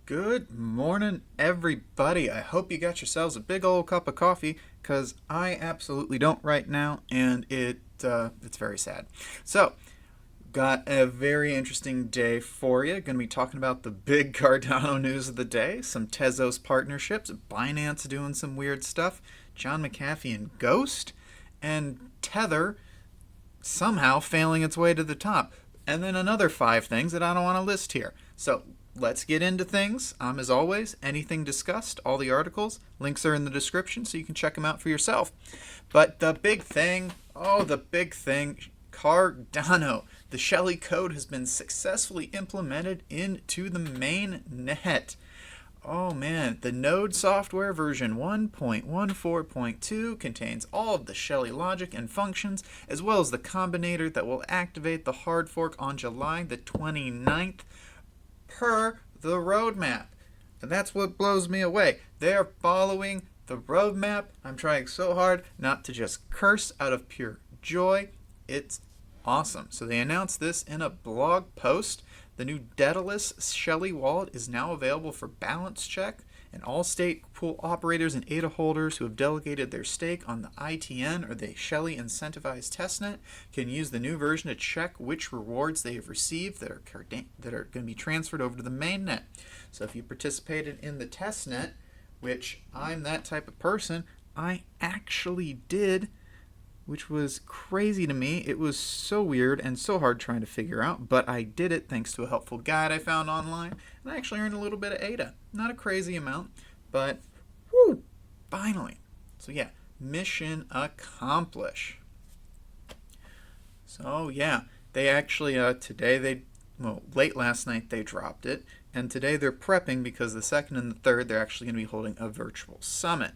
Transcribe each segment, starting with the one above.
Good morning, everybody. I hope you got yourselves a big old cup of coffee, because I absolutely don't right now, and it's very sad. So, got a very interesting day for you. Going to be talking about the big Cardano news of the day, some Tezos partnerships, Binance doing some weird stuff, John McAfee and Ghost, and Tether somehow failing its way to the top. And then another 5 things that I don't want to list here. So let's get into things. As always, anything discussed, all the articles, links are in the description so you can check them out for yourself. But the big thing, Cardano. The Shelley code has been successfully implemented into the mainnet. Oh man, the Node software version 1.14.2 contains all of the Shelley logic and functions, as well as the combinator that will activate the hard fork on July the 29th per the roadmap. And that's what blows me away. They're following the roadmap. I'm trying so hard not to just curse out of pure joy. It's awesome. So they announced this in a blog post. The new Daedalus Shelley wallet is now available for balance check, and all state pool operators and ADA holders who have delegated their stake on the ITN or the Shelley incentivized testnet can use the new version to check which rewards they have received that are going to be transferred over to the mainnet. So if you participated in the testnet, which I'm that type of person, I actually did, which was crazy to me. It was so weird and so hard trying to figure out, but I did it thanks to a helpful guide I found online, and I actually earned a little bit of ADA. Not a crazy amount, but whoo, finally. So yeah, mission accomplished. So yeah, they actually, late last night they dropped it, and today they're prepping because the 2nd and the 3rd they're actually going to be holding a virtual summit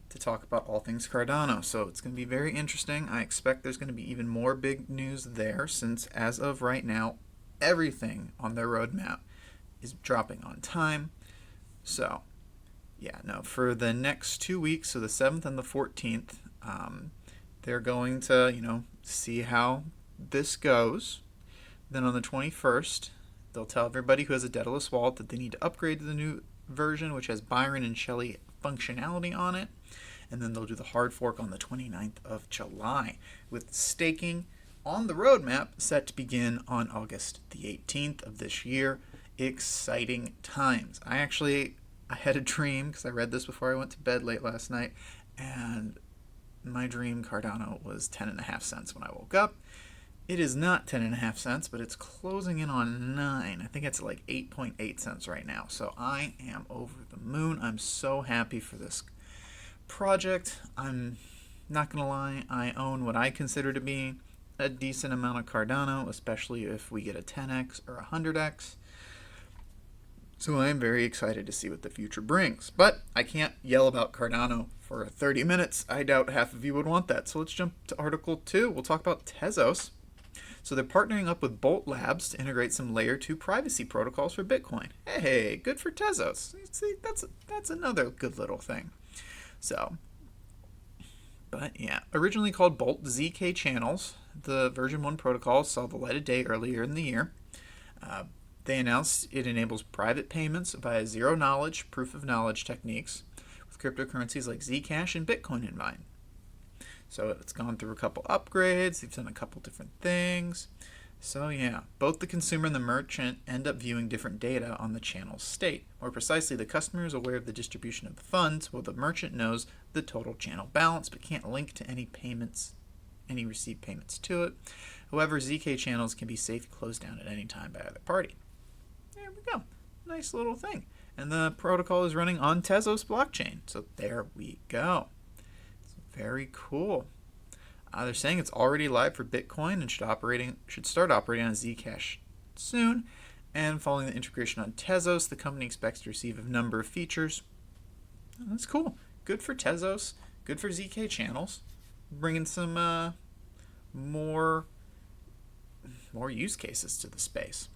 to talk about all things Cardano. So it's going to be very interesting. I expect there's going to be even more big news there, since as of right now, everything on their roadmap is dropping on time. So yeah, no, for the next 2 weeks, so the 7th and the 14th, they're going to, see how this goes. Then on the 21st, they'll tell everybody who has a Daedalus wallet that they need to upgrade to the new version, which has Byron and Shelley functionality on it. And then they'll do the hard fork on the 29th of July, with staking on the roadmap set to begin on August the 18th of this year. Exciting times. I had a dream, because I read this before I went to bed late last night, and my dream Cardano was 10.5 cents when I woke up. It is not 10.5 cents, but it's closing in on 9. I think it's like 8.8 cents right now. So I am over the moon. I'm so happy for this project. I'm not going to lie, I own what I consider to be a decent amount of Cardano, especially if we get a 10x or a 100x. So I'm very excited to see what the future brings. But I can't yell about Cardano for 30 minutes. I doubt half of you would want that. So let's jump to Article 2. We'll talk about Tezos. So they're partnering up with Bolt Labs to integrate some Layer 2 privacy protocols for Bitcoin. Hey, good for Tezos. See, that's another good little thing. So, but yeah, originally called Bolt ZK channels, the version 1 protocol saw the light of day earlier in the year. They announced it enables private payments via zero-knowledge, proof-of-knowledge techniques with cryptocurrencies like Zcash and Bitcoin in mind. So it's gone through a couple upgrades, they've done a couple different things. So yeah, both the consumer and the merchant end up viewing different data on the channel's state. More precisely, the customer is aware of the distribution of the funds, while the merchant knows the total channel balance but can't link to any received payments to it. However, ZK channels can be safely closed down at any time by either party. There we go. Nice little thing. And the protocol is running on Tezos blockchain. So there we go. It's very cool. They're saying it's already live for Bitcoin and should start operating on Zcash soon. And following the integration on Tezos, the company expects to receive a number of features. Oh, that's cool. Good for Tezos. Good for ZK channels. Bringing some more use cases to the space.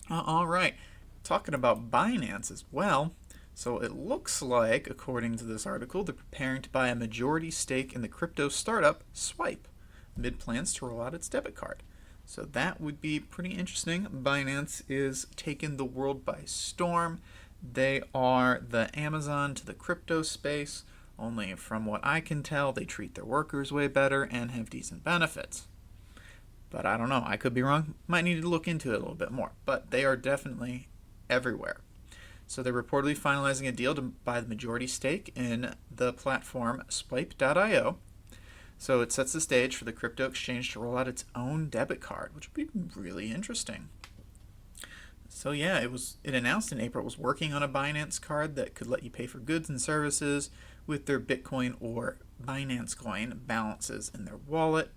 All right. Talking about Binance as well. So it looks like, according to this article, they're preparing to buy a majority stake in the crypto startup Swipe, amid plans to roll out its debit card. So that would be pretty interesting. Binance is taking the world by storm. They are the Amazon to the crypto space, only from what I can tell, they treat their workers way better and have decent benefits. But I don't know. I could be wrong. Might need to look into it a little bit more. But they are definitely everywhere. So they're reportedly finalizing a deal to buy the majority stake in the platform Swipe.io. So it sets the stage for the crypto exchange to roll out its own debit card, which would be really interesting. So yeah, it announced in April it was working on a Binance card that could let you pay for goods and services with their Bitcoin or Binance coin balances in their wallet.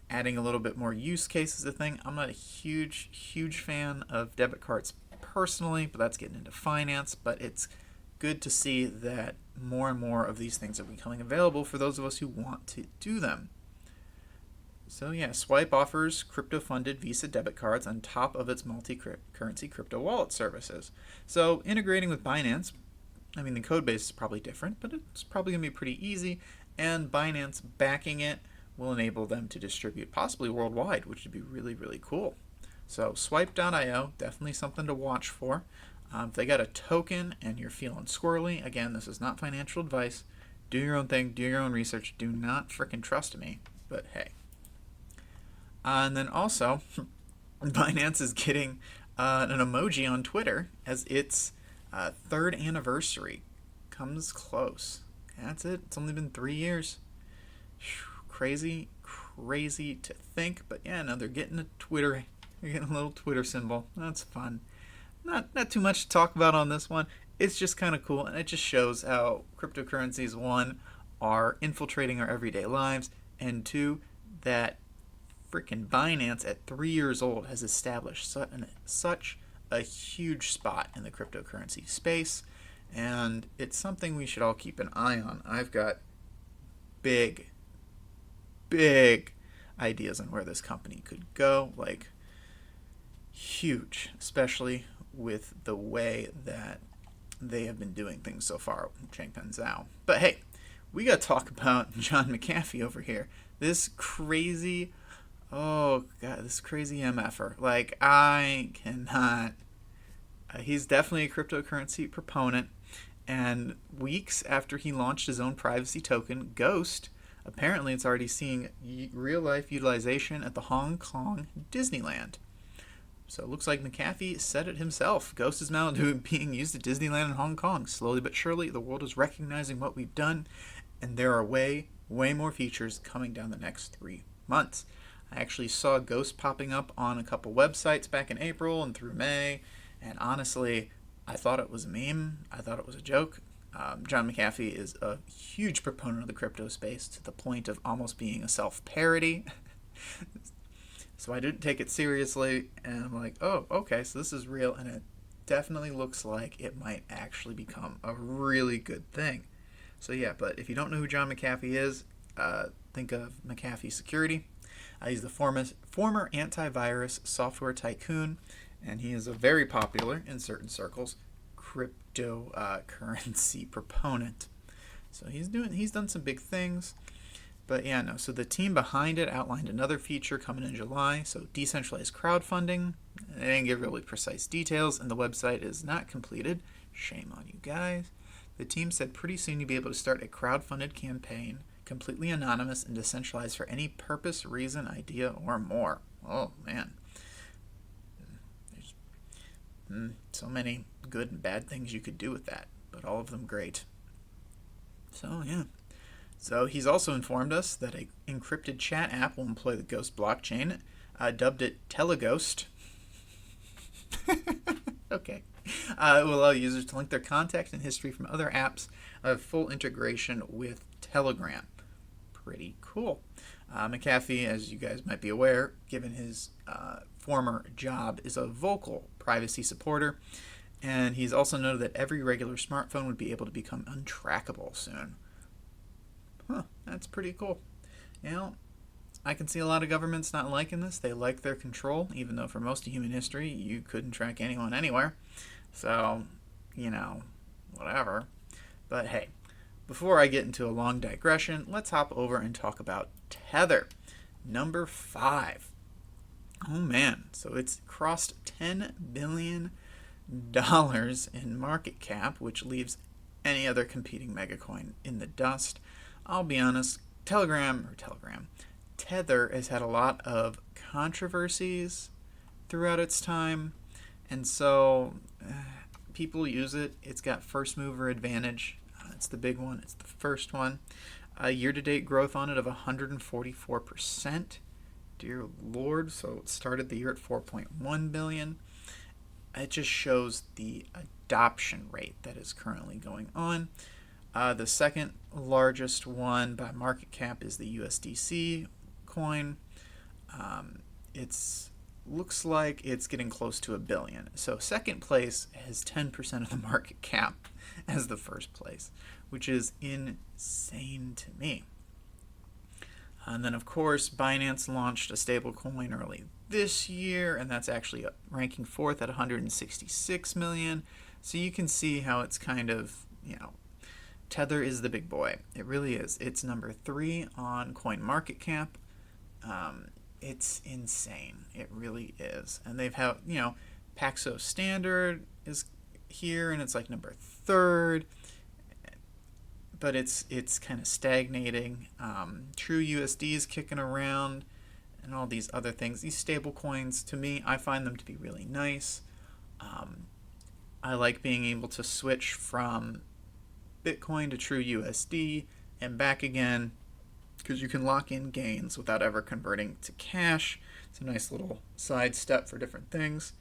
Adding a little bit more use cases to the thing. I'm not a huge fan of debit cards personally, but that's getting into finance. But it's good to see that more and more of these things are becoming available for those of us who want to do them. So yeah, Swipe offers crypto-funded Visa debit cards on top of its multi-currency crypto wallet services. So integrating with Binance, I mean the code base is probably different, but it's probably going to be pretty easy, and Binance backing it will enable them to distribute possibly worldwide, which would be really cool. So Swipe.io, definitely something to watch for. If they got a token and you're feeling squirrely, again, this is not financial advice. Do your own thing, do your own research. Do not frickin' trust me, but hey. And then also, Binance is getting an emoji on Twitter as its third anniversary comes close. That's it. It's only been 3 years. Crazy to think, but yeah, no, they're getting a Twitter. They're getting a little Twitter symbol. That's fun. Not too much to talk about on this one. It's just kind of cool, and it just shows how cryptocurrencies, one, are infiltrating our everyday lives, and two, that freaking Binance at 3 years old has established such a huge spot in the cryptocurrency space, and it's something we should all keep an eye on. I've got big ideas on where this company could go, like huge, especially with the way that they have been doing things so far with Changpeng Zhao. But hey, we got to talk about John McAfee over here. This crazy, this crazy MFer. Like, I cannot. He's definitely a cryptocurrency proponent. And weeks after he launched his own privacy token, Ghost, apparently it's already seeing real-life utilization at the Hong Kong Disneyland. So it looks like McAfee said it himself. Ghost is now being used at Disneyland in Hong Kong. Slowly but surely, the world is recognizing what we've done, and there are way more features coming down the next 3 months. I actually saw Ghost popping up on a couple websites back in April and through May, and honestly, I thought it was a meme. I thought it was a joke. John McAfee is a huge proponent of the crypto space to the point of almost being a self-parody. So I didn't take it seriously, and I'm like, oh, okay, so this is real, and it definitely looks like it might actually become a really good thing. So yeah, but if you don't know who John McAfee is, think of McAfee Security. He's the former antivirus software tycoon, and he is a very popular, in certain circles, cryptocurrency proponent. So he's done some big things. But yeah, no, so the team behind it outlined another feature coming in July, so decentralized crowdfunding. They didn't give really precise details, and the website is not completed. Shame on you guys. The team said pretty soon you'll be able to start a crowdfunded campaign, completely anonymous and decentralized for any purpose, reason, idea, or more. Oh, man. There's so many good and bad things you could do with that, but all of them great. So, yeah. So he's also informed us that an encrypted chat app will employ the Ghost blockchain, dubbed it Teleghost. Okay. It will allow users to link their contact and history from other apps, full integration with Telegram. Pretty cool. McAfee, as you guys might be aware, given his former job, is a vocal privacy supporter, and he's also noted that every regular smartphone would be able to become untrackable soon. That's pretty cool. You know, I can see a lot of governments not liking this. They like their control, even though for most of human history, you couldn't track anyone anywhere. So, whatever. But hey, before I get into a long digression, let's hop over and talk about Tether. Number 5. Oh man, so it's crossed $10 billion in market cap, which leaves any other competing megacoin in the dust. I'll be honest, Tether has had a lot of controversies throughout its time, and so people use it. It's got first mover advantage. It's the big one. It's the first one. Year-to-date growth on it of 144%. Dear Lord, so it started the year at 4.1 billion. It just shows the adoption rate that is currently going on. The second largest one by market cap is the USDC coin. It's looks like it's getting close to $1 billion. So second place has 10% of the market cap as the first place, which is insane to me. And then, of course, Binance launched a stablecoin early this year, and that's actually ranking fourth at 166 million. So you can see how it's kind of, Tether is the big boy. It really is. It's number 3 on CoinMarketCap. It's insane. It really is. And they've had, Paxos Standard is here, and it's like number 3rd. But it's kind of stagnating. True USD is kicking around, and all these other things. These stable coins, to me, I find them to be really nice. I like being able to switch from Bitcoin to True USD and back again, because you can lock in gains without ever converting to cash. It's a nice little side step for different things,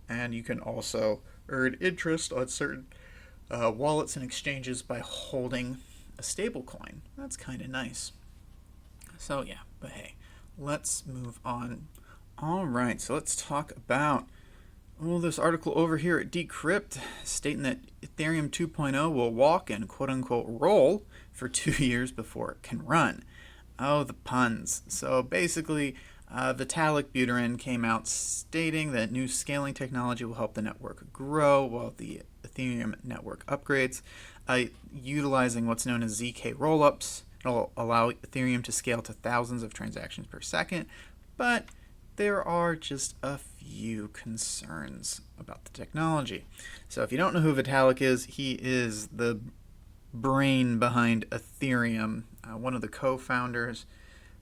and you can also earn interest on certain wallets and exchanges by holding a stable coin. That's kind of nice. So yeah, but hey, let's move on. All right, so let's talk about this article over here at Decrypt, stating that Ethereum 2.0 will walk and quote-unquote roll for 2 years before it can run. Oh, the puns. So basically, Vitalik Buterin came out stating that new scaling technology will help the network grow while the Ethereum network upgrades, utilizing what's known as ZK rollups. It'll allow Ethereum to scale to thousands of transactions per second, but there are just a few concerns about the technology. So if you don't know who Vitalik is, he is the brain behind Ethereum, one of the co-founders.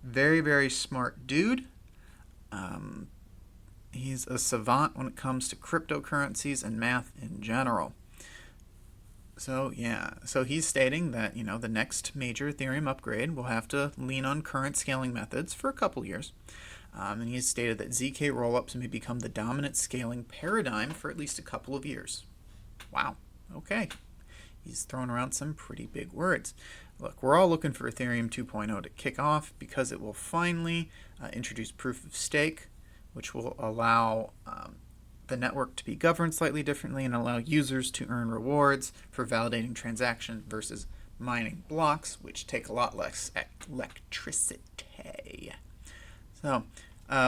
Very, very smart dude. He's a savant when it comes to cryptocurrencies and math in general. So yeah, so he's stating that, the next major Ethereum upgrade will have to lean on current scaling methods for a couple years. And he has stated that ZK rollups may become the dominant scaling paradigm for at least a couple of years. Wow, okay. He's throwing around some pretty big words. Look, we're all looking for Ethereum 2.0 to kick off because it will finally introduce proof of stake, which will allow the network to be governed slightly differently and allow users to earn rewards for validating transactions versus mining blocks, which take a lot less electricity. So,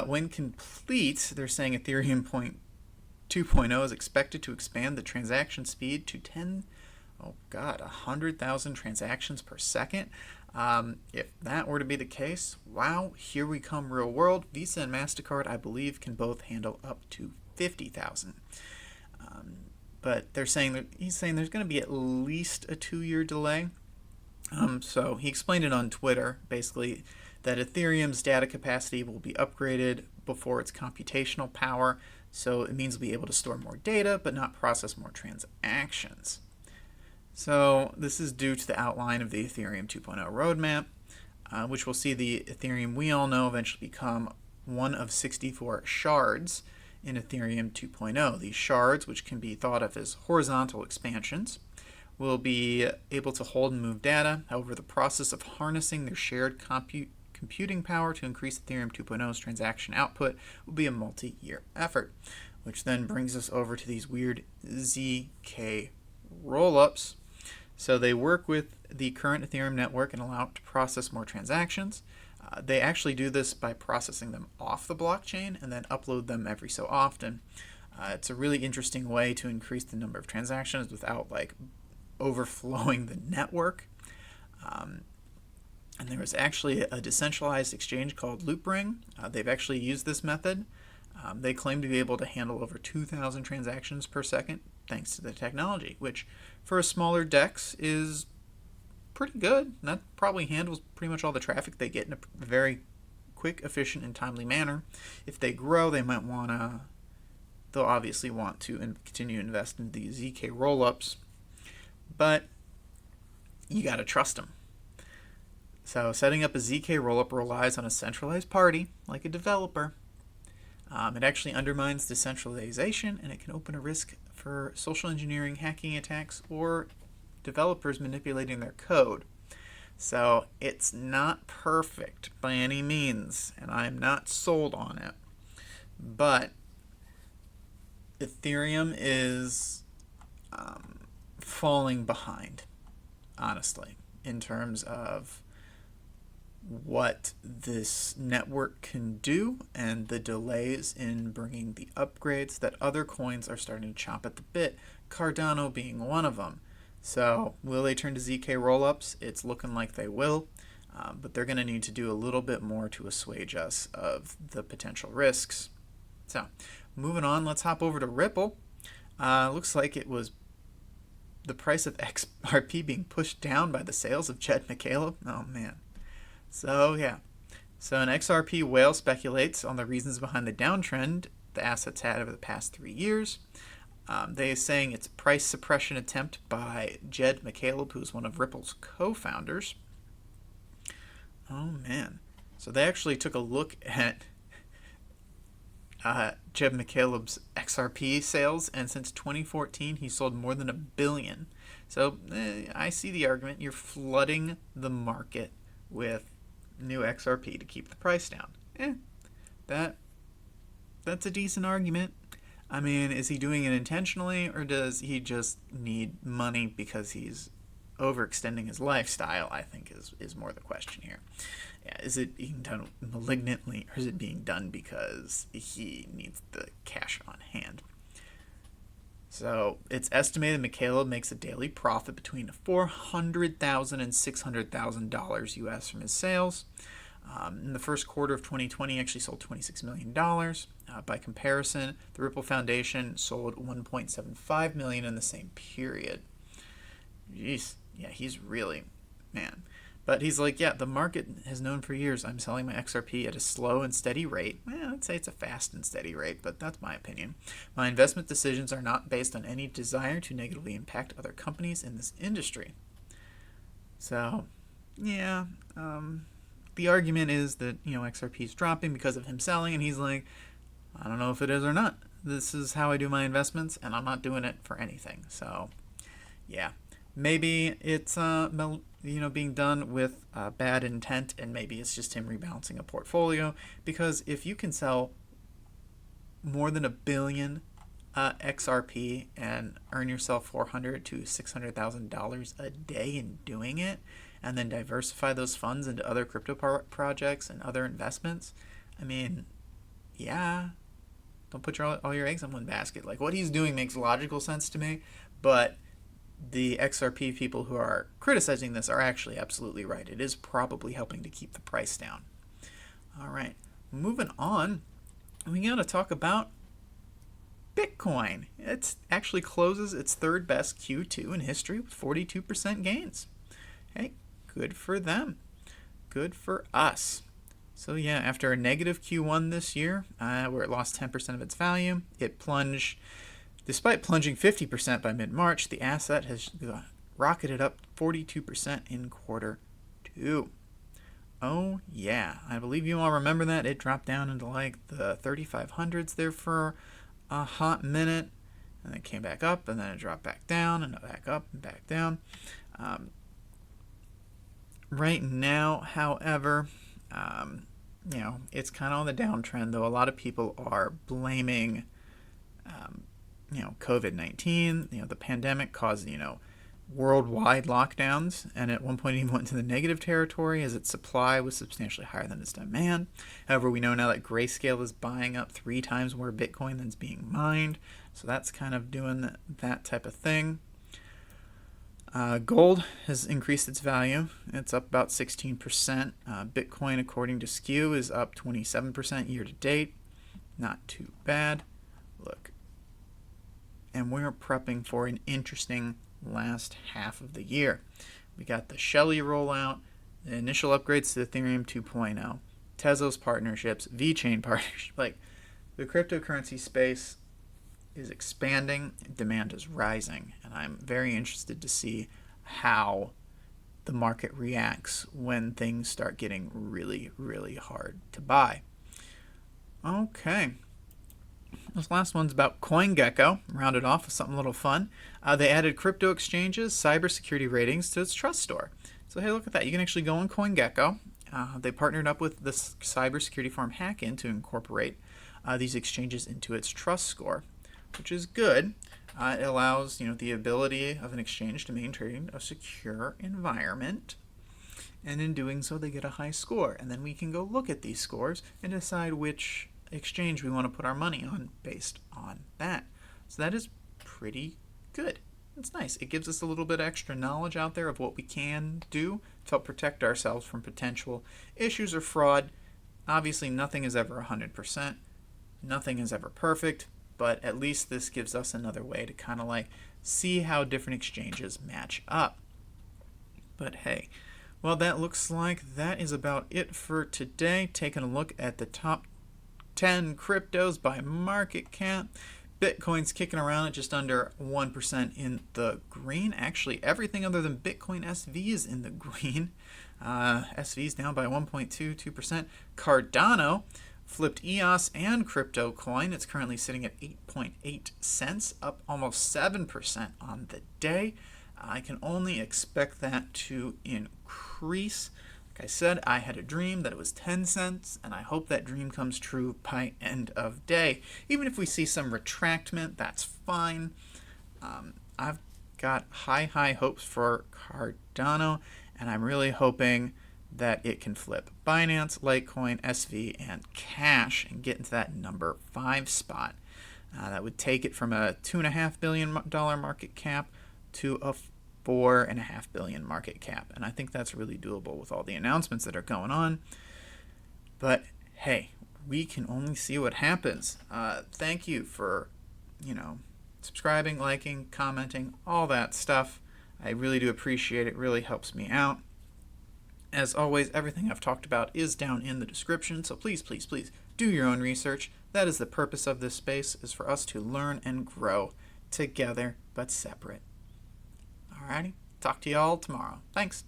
when complete, they're saying Ethereum 2.0 is expected to expand the transaction speed to 100,000 transactions per second. If that were to be the case, wow, here we come real world. Visa and MasterCard, I believe, can both handle up to 50,000. But he's saying there's going to be at least a 2-year delay. So he explained it on Twitter, basically, that Ethereum's data capacity will be upgraded before its computational power. So it means we'll be able to store more data, but not process more transactions. So this is due to the outline of the Ethereum 2.0 roadmap, which will see the Ethereum we all know eventually become one of 64 shards in Ethereum 2.0. These shards, which can be thought of as horizontal expansions, will be able to hold and move data. However, the process of harnessing their shared computing power to increase Ethereum 2.0's transaction output will be a multi-year effort, which then brings us over to these weird ZK rollups. So they work with the current Ethereum network and allow it to process more transactions. They actually do this by processing them off the blockchain and then upload them every so often. It's a really interesting way to increase the number of transactions without overflowing the network. And there was actually a decentralized exchange called Loopring. They've actually used this method. They claim to be able to handle over 2,000 transactions per second thanks to the technology, which for a smaller DEX is pretty good. That probably handles pretty much all the traffic they get in a very quick, efficient, and timely manner. If they grow, they'll obviously want to continue to invest in these ZK rollups, but you got to trust them. So setting up a ZK rollup relies on a centralized party, like a developer. It actually undermines decentralization, and it can open a risk for social engineering, hacking attacks, or developers manipulating their code. So it's not perfect by any means, and I'm not sold on it. But Ethereum is falling behind, honestly, in terms of what this network can do and the delays in bringing the upgrades that other coins are starting to chomp at the bit, Cardano being one of them. So will they turn to ZK rollups? It's looking like they will, but they're going to need to do a little bit more to assuage us of the potential risks. So moving on, let's hop over to Ripple. Looks like it was the price of XRP being pushed down by the sales of Jed McCaleb. Oh man. So yeah. So an XRP whale speculates on the reasons behind the downtrend the assets had over the past 3 years. They are saying it's a price suppression attempt by Jed McCaleb, who's one of Ripple's co-founders. Oh man. So they actually took a look at Jed McCaleb's XRP sales, and since 2014 he sold more than $1 billion. So I see the argument. You're flooding the market with new XRP to keep the price down. That's a decent argument. I mean, is he doing it intentionally, or does he just need money because he's overextending his lifestyle, I think is more the question here. Yeah, is it being done malignantly, or is it being done because he needs the cash on hand? So it's estimated McCaleb makes a daily profit between $400,000 and $600,000 US from his sales. In the first quarter of 2020, he actually sold $26 million. By comparison, the Ripple Foundation sold $1.75 million in the same period. Jeez, yeah, he's really, man. But he's like, yeah, the market has known for years I'm selling my XRP at a slow and steady rate. Well, I'd say it's a fast and steady rate, but that's my opinion. My investment decisions are not based on any desire to negatively impact other companies in this industry. So, yeah, the argument is that, XRP is dropping because of him selling, and he's like, I don't know if it is or not. This is how I do my investments, and I'm not doing it for anything. So, yeah, maybe it's being done with bad intent, and maybe it's just him rebalancing a portfolio. Because if you can sell more than $1 billion XRP and earn yourself $400,000 to $600,000 a day in doing it, and then diversify those funds into other crypto projects and other investments, I mean, yeah, don't put all your eggs in one basket. Like, what he's doing makes logical sense to me, but the XRP people who are criticizing this are actually absolutely right. It is probably helping to keep the price down. All right, moving on, we got to talk about Bitcoin. It actually closes its third best Q2 in history with 42% gains. Hey, good for them. Good for us. So yeah, after a negative Q1 this year, where it lost 10% of its value, it plunged. Despite plunging 50% by mid-March, the asset has rocketed up 42% in quarter 2. Oh yeah, I believe you all remember that. It dropped down into like the 3,500s there for a hot minute, and then came back up, and then it dropped back down, and back up, and back down. Right now, however, it's kind of on the downtrend, though a lot of people are blaming COVID-19, the pandemic caused, worldwide lockdowns, and at one point even went into the negative territory as its supply was substantially higher than its demand. However, we know now that Grayscale is buying up 3 times more Bitcoin than is being mined, so that's kind of doing that type of thing. Gold has increased its value. It's up about 16%. Bitcoin, according to Skew, is up 27% year to date. Not too bad. Look. And we're prepping for an interesting last half of the year. We got the Shelley rollout, the initial upgrades to Ethereum 2.0, Tezos partnerships, VeChain partnerships. Like, the cryptocurrency space is expanding, demand is rising, and I'm very interested to see how the market reacts when things start getting really, really hard to buy. Okay. This last one's about CoinGecko. Rounded off with something a little fun. They added crypto exchanges, cybersecurity ratings to its trust store. So hey, look at that. You can actually go on CoinGecko. They partnered up with the cybersecurity firm Hackin to incorporate these exchanges into its trust score, which is good. It allows the ability of an exchange to maintain a secure environment, and in doing so, they get a high score. And then we can go look at these scores and decide which exchange we want to put our money on based on that. So that is pretty good. It's nice. It gives us a little bit extra knowledge out there of what we can do to help protect ourselves from potential issues or fraud. Obviously, nothing is ever 100%. Nothing is ever perfect, but at least this gives us another way to kind of see how different exchanges match up. But hey, well, that looks like that is about it for today. Taking a look at the top 10 cryptos by market cap. Bitcoin's kicking around at just under 1% in the green. Actually, everything other than Bitcoin SV is in the green. SV is down by 1.22%. Cardano flipped EOS and crypto coin. It's currently sitting at 8.8 cents, up almost 7% on the day. I can only expect that to increase. Like I said, I had a dream that it was 10 cents, and I hope that dream comes true by end of day. Even if we see some retractment, that's fine. I've got high hopes for Cardano, and I'm really hoping that it can flip Binance, Litecoin, SV, and Cash and get into that number 5 spot. That would take it from a $2.5 billion market cap to a $4.5 billion market cap. And I think that's really doable with all the announcements that are going on. But hey, we can only see what happens. Thank you for, subscribing, liking, commenting, all that stuff. I really do appreciate it. It really helps me out. As always, everything I've talked about is down in the description, so please, please, please do your own research. That is the purpose of this space, is for us to learn and grow together but separate. Alrighty, talk to you all tomorrow. Thanks.